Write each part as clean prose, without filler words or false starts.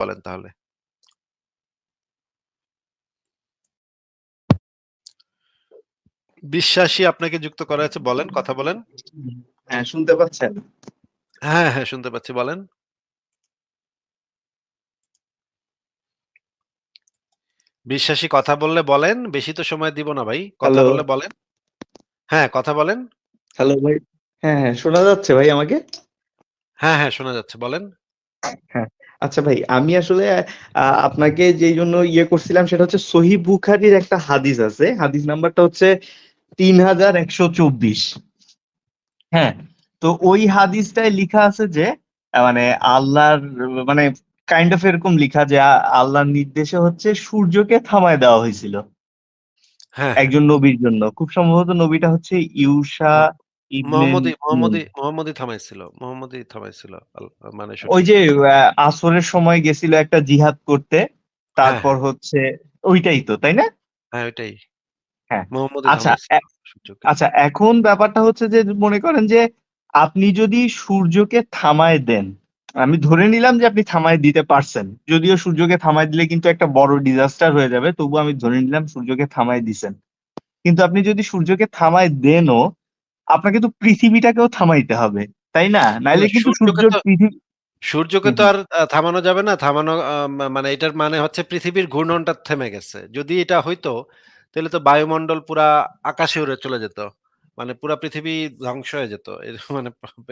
বলেন তাহলে। বিশ্বাসী আপনাকে যুক্ত করা হয়েছে। বলেন, কথা বলেন। হ্যাঁ, শুনতে পাচ্ছেন? হ্যাঁ, হ্যাঁ, শুনতে পাচ্ছি। বলেন। বিশ্বাসী কথা বললে বলেন। বেশি তো সময় দিব না ভাই। কথা হ্যালো, বললে বলেন। হ্যাঁ, কথা বলেন। হ্যালো ভাই। হ্যাঁ, হ্যাঁ, শোনা যাচ্ছে ভাই আমাকে? হ্যাঁ, হ্যাঁ, শোনা যাচ্ছে। বলেন। হ্যাঁ। আচ্ছা ভাই, আমি আসলে আপনাকে যেই জন্য ইয়ে করছিলাম সেটা হচ্ছে সহিহ বুখারীর একটা হাদিস আছে। হাদিস নাম্বারটা হচ্ছে ৩১২৪। হ্যাঁ, তো ওই হাদিসটায় লিখা আছে যে মানে আল্লাহর মানে কাইন্ড অফ এরকম লিখা যে আল্লাহর নির্দেশে হচ্ছে সূর্যকে থামায় দেওয়া হয়েছিল হ্যাঁ, হ্যাঁ। একজন নবীর জন্য। খুব সম্ভবত নবীটা হচ্ছে ইউসা ম ইবনে নুন। মোহাম্মদই থামাইছিল। মোহাম্মদই থামাইছিল। মানে ওই যে সূর্যকে। আসরের সময় গেছিল একটা জিহাদ করতে, হ্যাঁ, তারপর হ্যাঁ। হচ্ছে ওইটাই তো, তাই না? হ্যাঁ, ওইটাই। হ্যাঁ। মোহাম্মদই আচ্ছা থামাইছিল সূর্যকে। আচ্ছা, এখন ব্যাপারটা হচ্ছে যে মনে করেন যে আপনি যদি সূর্যকে থামায় দেন, আমি ধরে নিলাম যে আপনি থামায় দিতে পারছেন, যদিও সূর্যকে থামায় দিলে কিন্তু একটা বড় ডিজাস্টার হয়ে যাবে, তবু আমি ধরে নিলাম সূর্যকে থামায় দিছেন। কিন্তু আপনি যদি সূর্যকে থামায় দেনও, আপনাকে তো পৃথিবীটাকেও থামাইতে হবে, তাই না? নাইলে না, কিন্তু সূর্যকে সূর্য তো পৃথিবী। সূর্যকে হুম, তো হুম। আর থামানো যাবে না। থামানো মানে এটার মানে হচ্ছে পৃথিবীর ঘূর্ণনটা থেমে গেছে। যদি এটা হইতো, তাহলে তো বায়ুমণ্ডল পুরা আকাশে উড়ে চলে যেত। মানে পুরা পৃথিবী ধ্বংস হয়ে যেত। মানে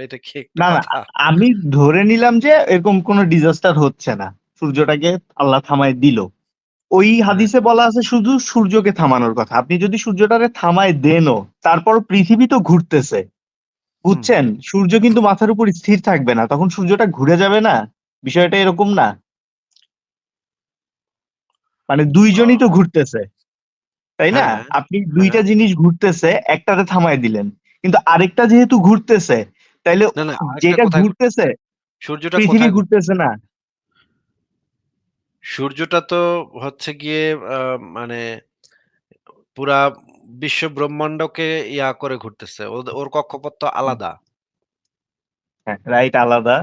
এটা কি একটা না না, কথা? আমি ধরে নিলাম যে এরকম কোনো ডিজাস্টার হচ্ছে না, সূর্যটাকে আল্লাহ থামায় দিল। ওই হ্যাঁ। হাদিসে বলা আছে শুধু সূর্যকে থামানোর কথা। আপনি যদি সূর্যটারে থামায় দেনও, তারপর পৃথিবী তো ঘুরতেছে, হুম। বুঝছেন? সূর্য কিন্তু মাথার উপর স্থির থাকবে না, তখন সূর্যটা ঘুরে যাবে না। বিষয়টা এরকম না? মানে দুইজনই তো ও ঘুরতেছে, তাই না? হ্যাঁ, আপনি হ্যাঁ। দুইটা জিনিস ঘুরতেছে, একটাতে থামায় দিলেন, কিন্তু আরেকটা যেহেতু ঘুরতেছে, তাইলে না, না, আরেকটা যেটা কোথায় ঘুরতেছে ঘুরতেছে? সূর্যটা পৃথিবী কোথায় ঘুরতেছে না। সূর্যটা তো হচ্ছে গিয়ে আ মানে পুরা বিশ্ব ব্রহ্মান্ডকে ইয়া করে ঘুরতেছে। ওর কক্ষপথ তো আলাদা। হ্যাঁ, রাইট, আলাদা।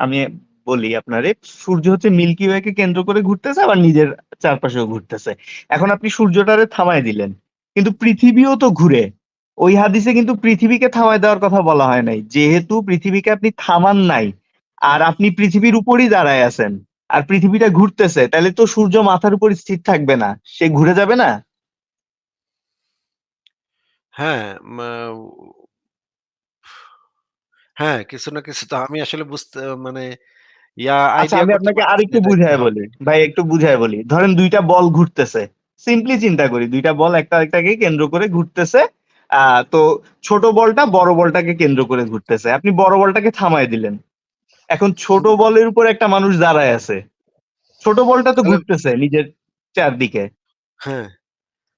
আমি বলি আপনারে, সূর্য হচ্ছে মিল্কি ওয়ে কে কেন্দ্র করে ঘুরতেছে, আবার নিজের চারপাশেও ঘুরতেছে। এখন আপনি সূর্যটারে থামায় দিলেন, কিন্তু পৃথিবীও তো ঘুরে। ওই হাদিসে কিন্তু পৃথিবীকে থামায় দেওয়ার কথা বলা হয় নাই। যেহেতু পৃথিবীকে আপনি থামান নাই, আর আপনি পৃথিবীর উপরই দাঁড়ায় আছেন, আর পৃথিবীটা ঘুরতেছে, তাহলে তো সূর্য মাথার উপর স্থির থাকবে না, সে ঘুরে যাবে না? হ্যাঁ, মা হ্যাঁ, কিছু না কিছু তো আমি আসলে বুঝতে মানে আচ্ছা, আইডিয়া আমি করতে আপনাকে পারতেছি না আরেকটু এটা কি বুঝায় হবে। বলি ভাই, একটু বুঝায় বলি। ধরেন দুইটা বল ঘুরতেছে, সিম্পলি চিন্তা করি, দুইটা বল একটা আরেকটাকে কেন্দ্র করে ঘুরতেছে। তো ছোট বলটা বড় বলটাকে কেন্দ্র করে ঘুরতেছে, আপনি বড় বলটাকে থামায় দিলেন। এখন ছোট হুম, বলের উপর একটা মানুষ দাঁড়ায় আছে, ছোট বলটা তো তাহলে ঘুরতেছে নিজের চারদিকে, হ্যাঁ,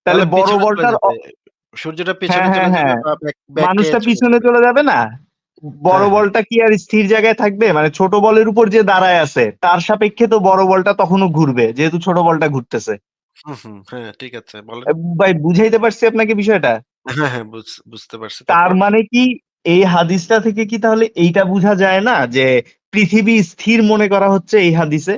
তাহলে তাহলে বড় পিছনে চলে বলটার যাবে। সূর্যটা হ্যাঁ, পেছনে হ্যাঁ, চলে যাবে হ্যাঁ, বা ব্যাক খেয়ে মানুষটা চলে পিছনে যাবে। চলে যাবে না? বড় হ্যাঁ, হ্যাঁ। বলটা কি আর স্থির জায়গায় থাকবে? মানে ছোট বলের উপর যে দাঁড়ায় আছে তার সাপেক্ষে তো বড় বলটা তখনও ঘুরবে, যেহেতু ছোট বলটা ঘুরতেছে। হুম, হুম। হ্যাঁ, ঠিক আছে। বলেন। ভাই, বুঝাইতে পারছি আপনাকে বিষয়টা? হ্যাঁ, হ্যাঁ, বুঝতে পারছি। তার তারপর? মানে কি এই হাদিসটা থেকে কি তাহলে এইটা বোঝা যায় না যে পৃথিবী স্থির মনে করা হচ্ছে এই হাদিসে?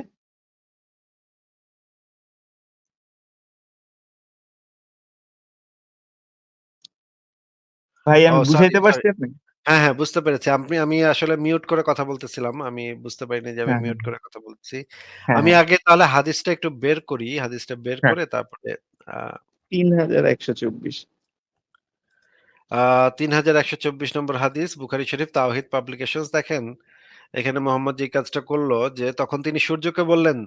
ভাই, ও আমি সরি, বুঝাইতে সরি। পারছি আপনাকে? হ্যাঁ, হ্যাঁ, বুঝতে পেরেছি। আমি আসলে মিউট করে কথা বলতেছিলাম। আমি বুঝতে পারিনি যে আমি হ্যাঁ, হ্যাঁ, মিউট করে কথা বলতেছি। হ্যাঁ, আমি হ্যাঁ, আগে তাহলে হাদিসটা একটু বের করি। হাদিসটা বের হ্যাঁ। করে তারপরে আ ৩১২৪। আ ৩১২৪ নম্বর হাদিস বুখারী শরীফ তাওহীদ পাবলিকেশনস দেখেন, এখানে মোহাম্মদ যে কাজটা করল যে তখন তিনি সূর্যকে বললেন,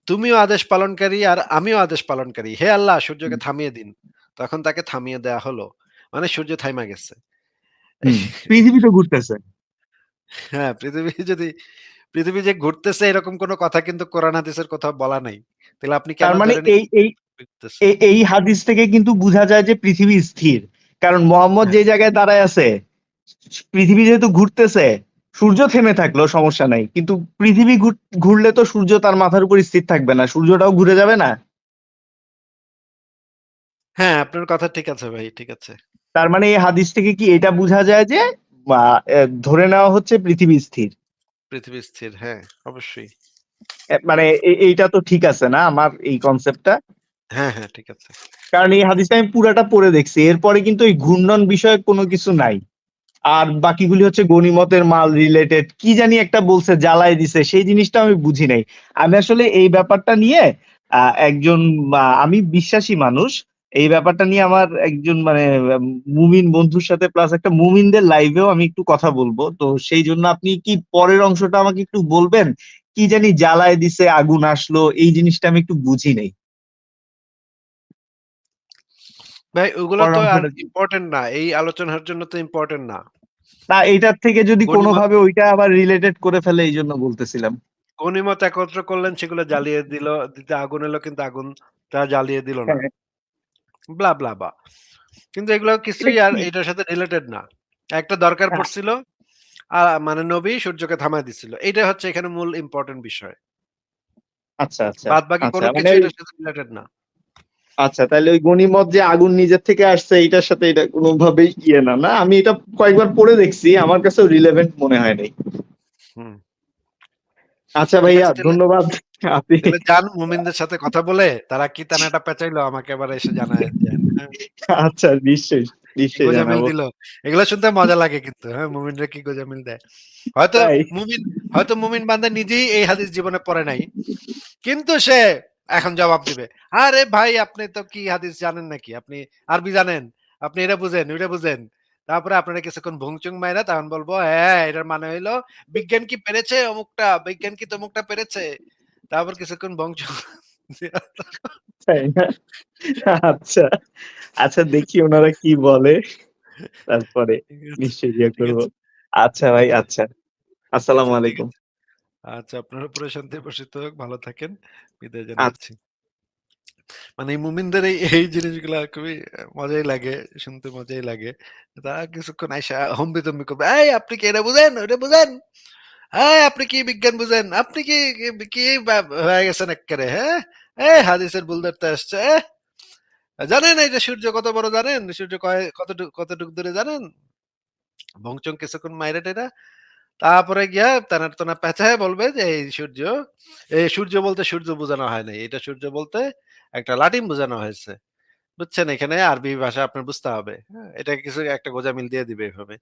"তুমিও আদেশ পালনকারী আর আমিও আদেশ পালনকারী। হে আল্লাহ সূর্যকে হুম, থামিয়ে দিন।" তখন তাকে থামিয়ে দেয়া হলো। মানে সূর্য থাইমা গেছে। হুম। পৃথিবী তো ঘুরতেছে। হ্যাঁ, পৃথিবী যে ঘুরতেছে এরকম কোন কথা কিন্তু কোরআন হাদিসের কোথাও বলা নাই। তাহলে আপনি কেন তার মানে ধরে এই এই ঘুরতেছে? এই হাদিস থেকে কিন্তু বোঝা যায় যে পৃথিবী স্থির। কারণ মোহাম্মদ হ্যাঁ, যে জায়গায় দাঁড়ায় আছে, পৃথিবী যেহেতু ঘুরতেছে, সূর্য থেমে থাকলেও সমস্যা নাই, কিন্তু পৃথিবী ঘুরলে তো সূর্য তার মাথার উপর স্থির থাকবে না, সূর্যটাও ঘুরে যাবে না? হ্যাঁ, আপনার কথা ঠিক আছে ভাই, ঠিক আছে। তার মানে এই হাদিস থেকে কি এটা বোঝা যায় যে বা, ধরে নেওয়া হচ্ছে পৃথিবী স্থির? পৃথিবী স্থির, হ্যাঁ, অবশ্যই। মানে এইটা তো ঠিক আছে না আমার এই কনসেপ্টটা? হ্যাঁ, হ্যাঁ, ঠিক আছে। কারণ এই হাদিসটা আমি পুরাটা পড়ে দেখছি। এরপরে কিন্তু এই ঘূর্ণন বিষয়ক কোনো কিছু নাই। আর বাকিগুলি হচ্ছে গনিমতের মাল রিলেটেড কি জানি একটা বলছে জ্বালায় দিছে সেই জিনিসটা আমি বুঝি নাই। আমি আসলে এই ব্যাপারটা নিয়ে একজন আমি বিশ্বাসী মানুষ। এই ব্যাপারটা নিয়ে আমার একজন মানে মুমিন বন্ধুর সাথে প্লাস একটা মুমিনদের লাইভেও আমি একটু কথা বলবো। তো সেই জন্য আপনি কি পরের অংশটা আমাকে একটু বলবেন? কি জানি জ্বালায় দিছে আগুন আসলো এই জিনিসটা আমি একটু বুঝি নাই। ভাই ওগুলো পরের তো আর অংশটা কি? ইম্পোর্টেন্ট না। এই আলোচনার জন্য তো ইম্পোর্টেন্ট না। না এইটার থেকে যদি গনিমত কোনোভাবে ওইটা আবার রিলেটেড করে ফেলে এই জন্য বলতেছিলাম। গনিমত একত্র করলেন সেগুলো জ্বালিয়ে দিতে আগুন এলো কিন্তু আগুন তা জ্বালিয়ে দিল না। হ্যাঁ, ব্লা, ব্লা, বা। কিন্তু এগুলো এটা কিছুই আর কি? এটার সাথে রিলেটেড না। একটা দরকার হ্যাঁ, পড়ছিল, মানে নবী সূর্যকে থামায় দিছিল। এইটা হচ্ছে এখানে মূল ইম্পোর্টেন্ট বিষয়। আচ্ছা, আচ্ছা, বাদবাকি আচ্ছা। কোন মানে কিছু ওই এটার সাথে রিলেটেড না। আচ্ছা তাইলে ওই গনিমত যে আগুন নিজের থেকে আসছে এইটার সাথে এটা কোনোভাবেই ইয়ে না, না? আমি এটা কয়েকবার পড়ে দেখছি। আমার কাছেও রিলেভেন্ট মনে হয় নাই। হুম। আচ্ছা ঠিক ভাইয়া আছে তাহলে ধন্যবাদ। আপনি তাহলে যান মুমিনদের সাথে কথা বলে তারা কি টানাটা পেঁচাইলো আমাকে এবার এসে জানায় দেন। হ্যাঁ? আচ্ছা নিশ্চয়ই, কি নিশ্চয়ই গোঁজামিল জানাবো। দিল। এগুলো শুনতে মজা লাগে কিন্তু। হ্যাঁ, মুমিনরা কি গোঁজামিল দেয়। হয়তো তাই? মুমিন হয়তো মুমিন বান্দা নিজেই এই হাদিস জীবনে পড়ে নাই। কিন্তু সে এখন জবাব দিবে। আরে ভাই আপনি তো কি হাদিস জানেন নাকি? আপনি আরবি জানেন? আপনি এটা বুঝেন, ওইটা বুঝেন। তারপরে আপনারা কিছুক্ষণ ভংচং মাইরা তখন বলবো, হ্যাঁ, এটার মানে হইলো বিজ্ঞান কি পেরেছে অমুকটা, বিজ্ঞান কি তমুকটা পেরেছে। তারপর কিছুক্ষণ ভংচং তাই না? আচ্ছা, আচ্ছা দেখি ওনারা কি বলে। তারপরে ঠিক আছে, নিশ্চয়ই ইয়ে ঠিক করব। আছে, আচ্ছা ভাই, আচ্ছা, আচ্ছা। আসসালামু আচ্ছা ঠিক আলাইকুম। আছে। আচ্ছা আপনার উপরে শান্তি বর্ষিত হোক। ভালো থাকেন। বিদায় আচ্ছা, জানাচ্ছি। মানে এই মুমিনদের এই জিনিসগুলা খুবই মজাই লাগে। শুনতে মজাই লাগে। তারা কিছুক্ষণ আইসা হম্বিতম্বি করবে। "এই আপনি কি এটা বুঝেন? ওইটা বুঝেন? এই আপনি কি বিজ্ঞান বুঝেন? আপনি কি কি কি হয়ে গেছেন এক্কেরে, হ্যাঁ? এই হাদিসের ভুল ধরতে আসছে, জানেন এই যে সূর্য কত বড় জানেন? সূর্য কতটুক দূরে জানেন?" ভংচং কিছুক্ষণ মাইরা টাইরা তারপরে গিয়া তেনা পেঁচায় বলবে যে এই সূর্য বলতে সূর্য বোঝানো হয় নাই। এটা সূর্য বলতে একটা লাটিম বোঝানো হয়েছে। বুঝছেন? এখানে আরবি ভাষা আপনার বুঝতে হবে। হ্যাঁ? এটা কিছু একটা গোঁজামিল দিয়ে দিবে এভাবে।